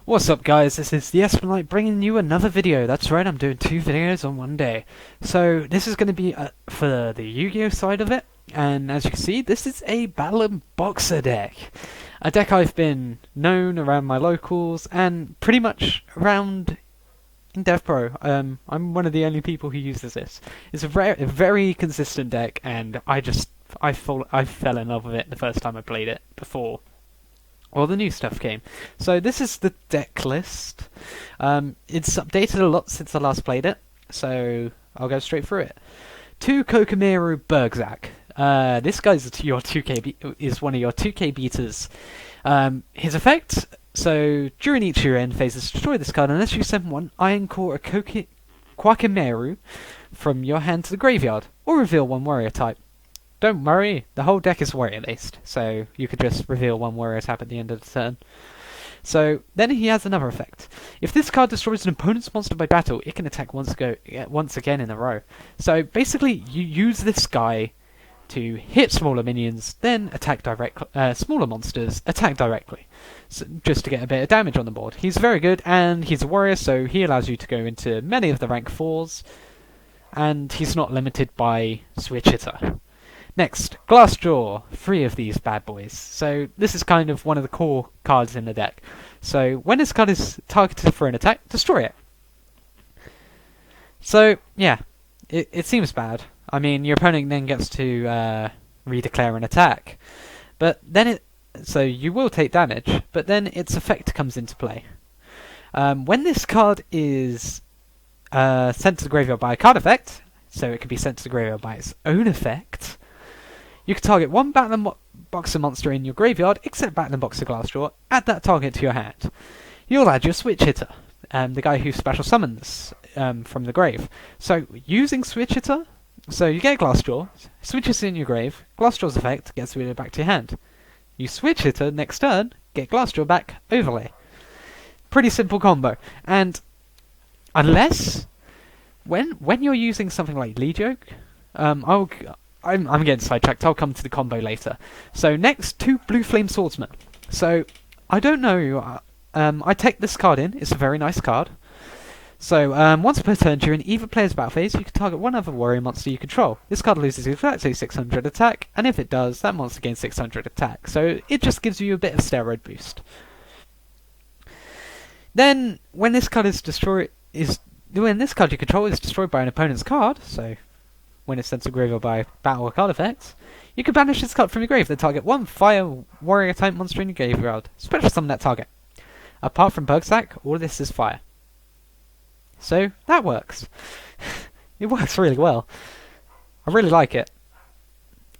What's up guys, this is the Espar bringing you another video. That's right, I'm doing two videos on one day. So this is going to be for the Yu-Gi-Oh side of it, and as you can see, this is a Battle and Boxer deck. A deck I've been known around my locals and pretty much around in DevPro. I'm one of the only people who uses this. It's a very consistent deck, and I fell in love with it the first time I played it before all the new stuff came. So this is the deck list. It's updated a lot since I last played it, so I'll go straight through it. 2 Kokomeru Bergzak. This guy's is one of your 2k beaters. His effect, so during each your end phases, destroy this card unless you send one Iron Core or Kwakimeru from your hand to the graveyard, or reveal one warrior type. Don't worry, the whole deck is warrior based, so you could just reveal one warrior type at the end of the turn. So then he has another effect. If this card destroys an opponent's monster by battle, it can attack once again in a row. So basically, you use this guy to hit smaller minions, then attack smaller monsters, attack directly, so just to get a bit of damage on the board. He's very good, and he's a warrior, so he allows you to go into many of the rank 4s, and he's not limited by Switch Hitter. Next, Glassjaw, 3 of these bad boys. So this is kind of one of the core cards in the deck. So when this card is targeted for an attack, destroy it. So yeah, it seems bad. I mean, your opponent then gets to redeclare an attack, but then so you will take damage, but then its effect comes into play. When this card is sent to the graveyard by a card effect, so it can be sent to the graveyard by its own effect, you can target one Battle and Boxer monster in your graveyard, except Battle and Boxer Glassjaw, add that target to your hand. You'll add your Switch Hitter, the guy who special summons from the grave. So, using Switch Hitter, so you get Glassjaw, switches in your grave, Glassjaw's effect gets rid back to your hand. You Switch Hitter next turn, get Glassjaw back, overlay. Pretty simple combo. And unless, when you're using something like yugioh, I'm getting sidetracked, I'll come to the combo later. So next, 2 Blue Flame Swordsmen. So, I don't know, I take this card in, it's a very nice card. So, once per turn during either player's battle phase, you can target one other warrior monster you control. This card loses exactly 600 attack, and if it does, that monster gains 600 attack. So, it just gives you a bit of steroid boost. Then, when this card you control is destroyed by an opponent's card, so when it's sent to graveyard by battle or card effects, you can banish this card from your grave, then target one fire warrior type monster in your graveyard. Special summon that target. Apart from Bergzak, all of this is fire. So, that works. It works really well. I really like it.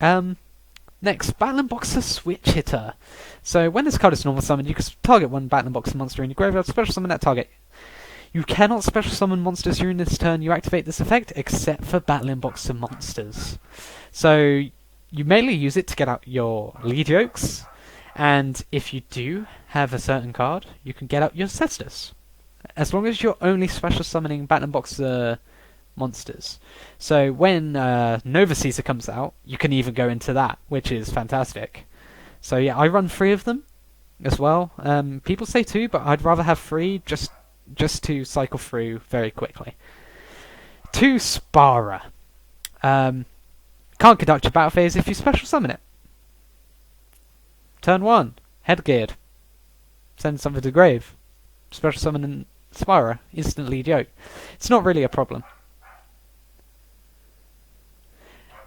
Next, Battle and Boxer Switch Hitter. So, when this card is normal summoned, you can target one Battle and Boxer monster in your graveyard, special summon that target. You cannot special summon monsters during this turn you activate this effect, except for Battle and Boxer monsters. So, you mainly use it to get out your yugiohs, and if you do have a certain card, you can get out your Cestus. As long as you're only special summoning Battle and Boxer monsters. So, when Nova Caesar comes out, you can even go into that, which is fantastic. So yeah, I run 3 of them as well. People say 2, but I'd rather have 3 just to cycle through very quickly. 2 Sparer. Can't conduct your battle phase if you special summon it. Turn 1, Headgeared. Send something to the grave. Special summon and Sparer, instantly yugioh. It's not really a problem.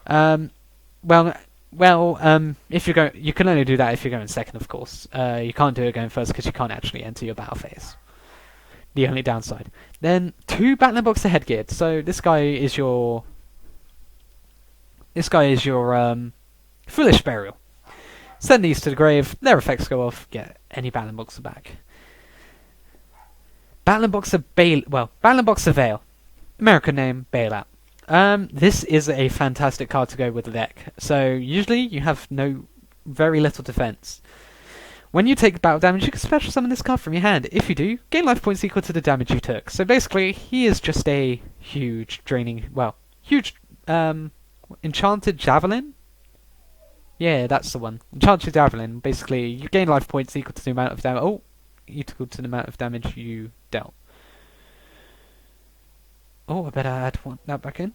If you can only do that if you're going second, of course. You can't do it going first because you can't actually enter your battle phase. The only downside. Then 2 Battle and Boxer Headgeared. So this guy is your Foolish Burial. Send these to the grave. Their effects go off. Get any Battle and Boxer back. Battle and Boxer Veil. American name Bailout. This is a fantastic card to go with the deck. So usually you have very little defense. When you take battle damage, you can special summon this card from your hand. If you do, gain life points equal to the damage you took. So basically, he is just a huge Enchanted Javelin? Yeah, that's the one. Enchanted Javelin. Basically, you gain life points equal to the amount of damage. Oh, equal to the amount of damage you dealt. Oh, I better add that back in.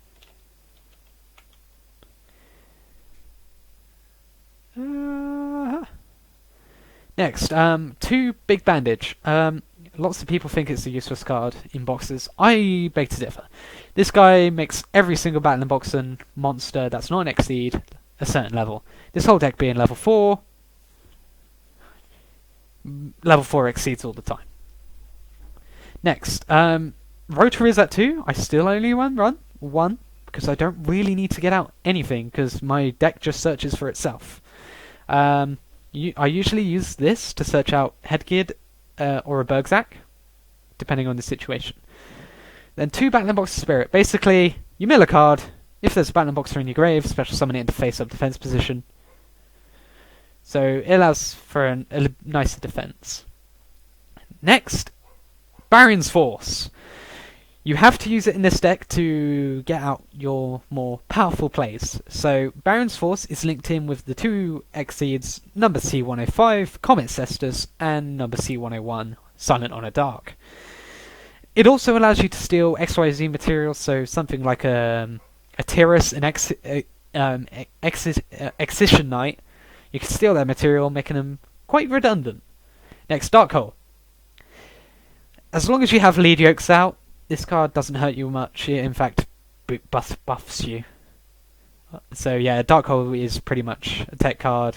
Next, 2 Big Bandage. Lots of people think it's a useless card in boxes. I beg to differ. This guy makes every single Battle in Boxen monster that's not an exceed a certain level. This whole deck being level 4. Level 4 exceeds all the time. Next, Rotary is at 2. I still only run 1 because I don't really need to get out anything because my deck just searches for itself. I usually use this to search out Headgear or a Bergzak, depending on the situation. Then 2 Battle in Boxer Spirit. Basically, you mill a card. If there's a Battle in Boxer in your grave, special summon it into face-up defense position. So it allows for a nicer defense. Next, Barion's Force. You have to use it in this deck to get out your more powerful plays. So Barion's Force is linked in with the 2 Exceeds, number C105, Comet Cestus, and number C101, Silent Honor Dark. It also allows you to steal XYZ materials, so something like a Tyrus, an Excision Knight. You can steal that material, making them quite redundant. Next, Dark Hole. As long as you have lead yokes out, this card doesn't hurt you much. It in fact buffs you. So yeah, Dark Hole is pretty much a tech card.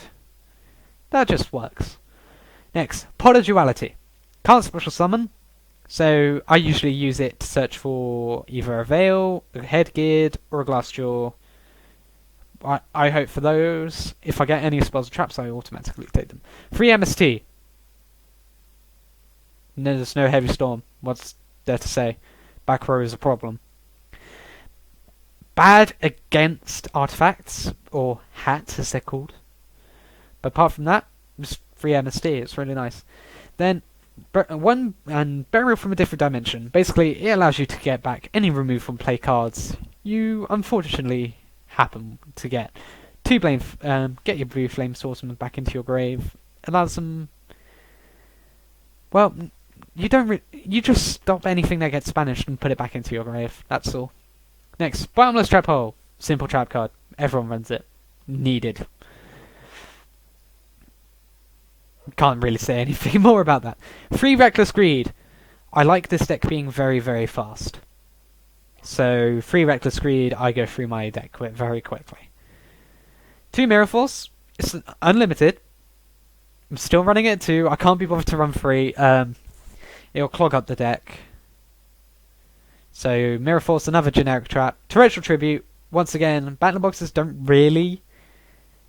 That just works. Next, Polar Duality. Can't special summon, so I usually use it to search for either a Veil, a Headgear, or a Glassjaw. I hope for those. If I get any spells or traps, I automatically take them. 3 MST. No, there's no Heavy Storm. What's there to say? Back row is a problem. Bad against artifacts, or hats as they're called. But apart from that, just 3 MST. It's really nice. Then, 1 and Burial from a Different Dimension. Basically, it allows you to get back any remove from play cards you unfortunately happen to get. 2 blame, get your blue flame swordsman back into your grave. Allows them. Well, you just stop anything that gets banished and put it back into your grave. That's all. Next, Bottomless Trap Hole. Simple trap card. Everyone runs it. Needed. Can't really say anything more about that. 3 Reckless Greed. I like this deck being very, very fast. So 3 Reckless Greed, I go through my deck very quickly. 2 Mirror Force. It's unlimited. I'm still running it too. I can't be bothered to run 3. It'll clog up the deck. So Mirror Force, another generic trap. Torrential Tribute. Once again, Battle Boxes don't really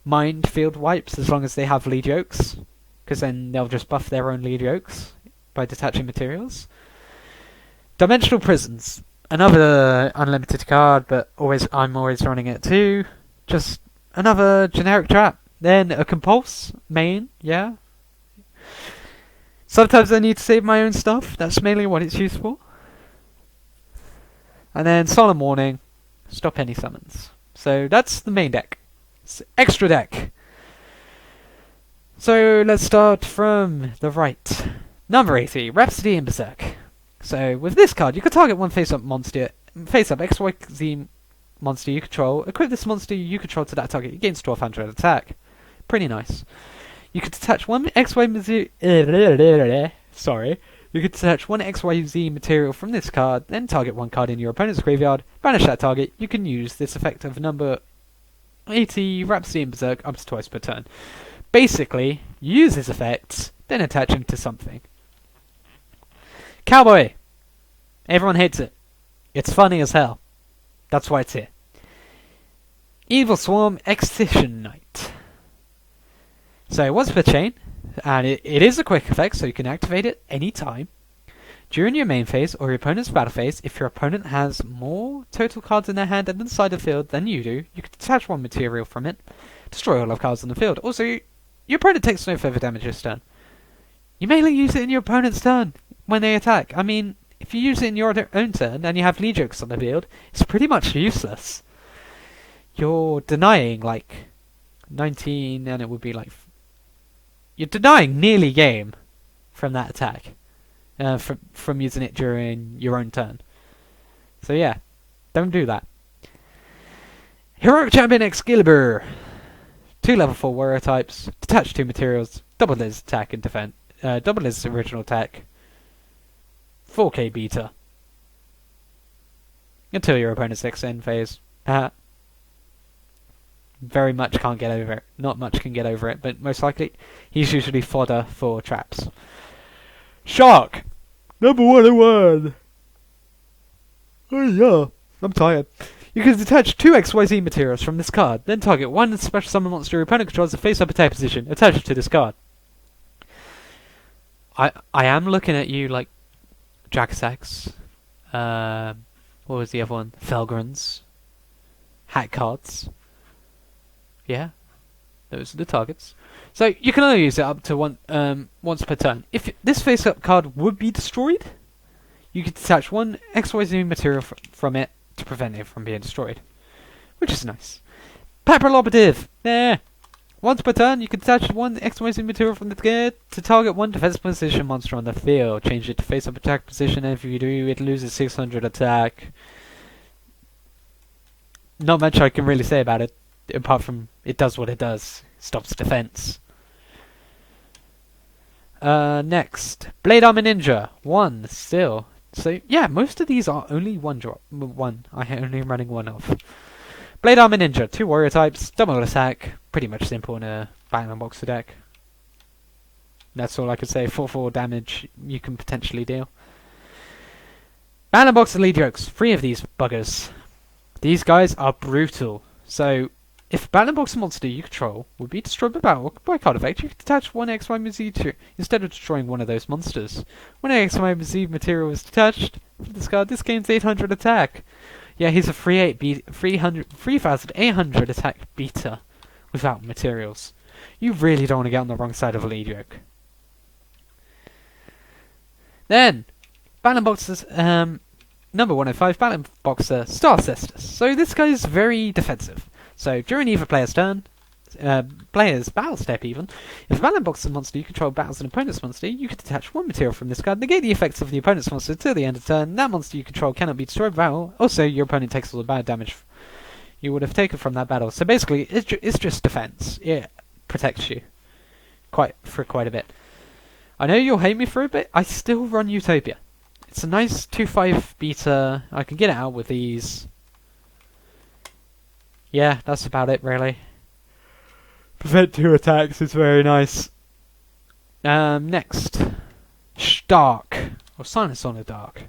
mind field wipes as long as they have lead yokes, because then they'll just buff their own lead yokes by detaching materials. Dimensional Prisons. Another unlimited card, but I'm always running it too. Just another generic trap. Then a Compulse main, yeah. Sometimes I need to save my own stuff. That's mainly what it's used for. And then Solemn Warning. Stop any summons. So that's the main deck. It's extra deck. So let's start from the right. Number 80, Rhapsody in Berserk. So with this card, you can target one face-up monster, face-up XYZ monster you control. Equip this monster you control to that target. It gains 1200 attack. Pretty nice. You could detach one XYZ. Sorry. You could detach one XYZ material from this card, then target one card in your opponent's graveyard, banish that target. You can use this effect of number 80 Rhapsody in Berserk up to twice per turn. Basically, use his effects, then attach him to something. Cowboy! Everyone hates it. It's funny as hell. That's why it's here. Evil Swarm Excision Knight. So, once per chain, and it is a quick effect, so you can activate it any time. During your main phase or your opponent's battle phase, if your opponent has more total cards in their hand and inside the field than you do, you can detach one material from it, destroy all of cards on the field. Also, your opponent takes no further damage this turn. You mainly use it in your opponent's turn when they attack. I mean, if you use it in your own turn and you have lead jokes on the field, it's pretty much useless. You're denying like 19, and it would be like you're denying nearly game from that attack, from using it during your own turn. So yeah, don't do that. Heroic Champion Excalibur. 2 level 4 warrior types, detach 2 materials, double his attack and defense, double his original attack, 4k beta. Until your opponent's next end phase. Very much can't get over it. Not much can get over it, but most likely he's usually fodder for traps. Shark! Number 101! Oh yeah, I'm tired. You can detach 2 XYZ materials from this card, then target 1 special summon monster your opponent controls a face-up attack position, attach it to this card. I am looking at you like Jagasax, what was the other one? Felgrins. Hat cards. Yeah, those are the targets. So you can only use it up to once per turn. If this face-up card would be destroyed, you could detach 1 XYZ material from it to prevent it from being destroyed, which is nice. Pepperlobative! Once per turn, you can detach 1 XYZ material from the gear to target 1 defense position monster on the field. Change it to face-up attack position, and if you do, it loses 600 attack. Not much I can really say about it, apart from it does what it does. Stops defense. Next, Blade Armor Ninja. 1 still. So yeah, most of these are only 1 drop. 1. I am only running 1 of. Blade Armor Ninja. 2 warrior types. Double attack. Pretty much simple in a Batman Boxer deck. That's all I could say. 4/4 damage you can potentially deal. Batman Boxer lead yokes. 3 of these buggers. These guys are brutal. So if a Batman Boxer monster you control would be destroyed by battle by card effect, you can detach 1 XYZ to instead of destroying one of those monsters. When an XYZ material is detached from this card, this gains 800 attack. Yeah, he's a 3,800 attack beta without materials. You really don't want to get on the wrong side of a lead yoke. Then, Batman Boxer's number 105, Batman Boxer Star Cestus. So this guy is very defensive. So during either player's turn, player's battle step even, if a Batman Boxer monster you control battles an opponent's monster, you can detach 1 material from this card, negate the effects of the opponent's monster till the end of turn. That monster you control cannot be destroyed by battle. Also, your opponent takes all the bad damage you would have taken from that battle. So basically, it's just defense. It protects you for quite a bit. I know you'll hate me for it, but I still run Utopia. It's a nice 2/5 beta. I can get it out with ease. Yeah, that's about it, really. Prevent 2 attacks is very nice. Next. Dark. Or Silence on the Dark.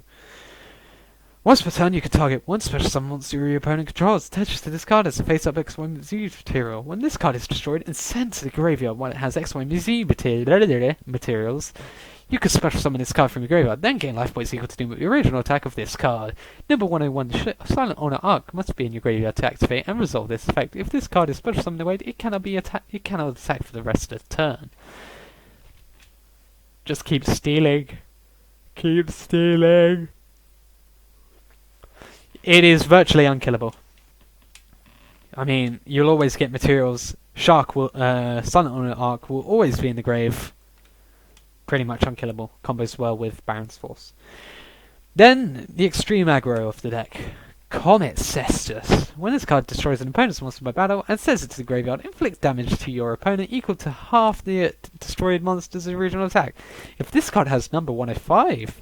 Once per turn, you can target 1 special summon monster your opponent controls. Attach to this card as a face-up XYZ material. When this card is destroyed and sent to the graveyard while it has XYZ materials, you can special summon this card from your graveyard, then gain life points equal to the original attack of this card. Number 101, the Silent Honor Arc must be in your graveyard to activate and resolve this effect. If this card is special summoned away, it cannot attack for the rest of the turn. Just keep stealing. Keep stealing. It is virtually unkillable. I mean, you'll always get materials. Silent Honor Arc will always be in the grave. Pretty much unkillable. Combos well with Baron's Force. Then, the extreme aggro of the deck. Comet Cestus. When this card destroys an opponent's monster by battle and sends it to the graveyard, inflicts damage to your opponent equal to half the destroyed monster's original attack. If this card has number 105,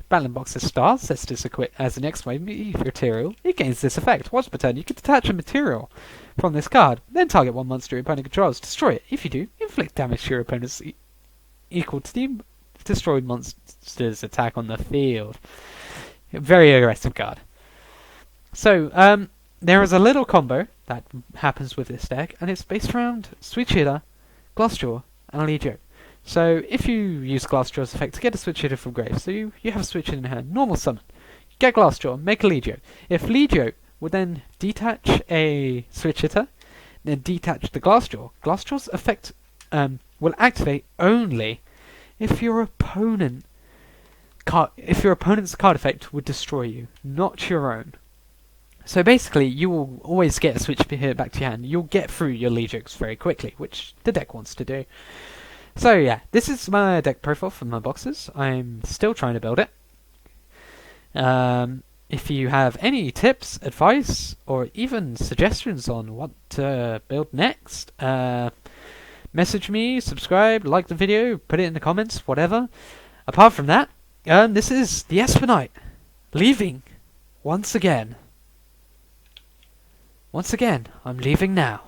Battle Boxer Star Cestus equipped as an XYZ material, it gains this effect. Once per turn, you can detach a material from this card, then target 1 monster your opponent controls. Destroy it. If you do, inflict damage to your opponent's equal to the destroyed monster's attack on the field. Very aggressive card. So, there is a little combo that happens with this deck, and it's based around Switch Hitter, Glassjaw, and Lead Yoke. So, if you use Glassjaw's effect to get a Switch Hitter from grave, so you have a Switch Hitter in hand, normal summon, get Glassjaw, make a Lead Yoke. If Lead Yoke would then detach a Switch Hitter, then detach the Glassjaw, Glassjaw's effect will activate only if your opponent's card effect would destroy you, not your own. So basically, you will always get a Switch Hitter back to your hand. You'll get through your Lead Yokes very quickly, which the deck wants to do. So yeah, this is my deck profile for my boxes. I'm still trying to build it. If you have any tips, advice, or even suggestions on what to build next, message me, subscribe, like the video, put it in the comments, whatever. Apart from that, this is the Espar leaving once again. Once again, I'm leaving now.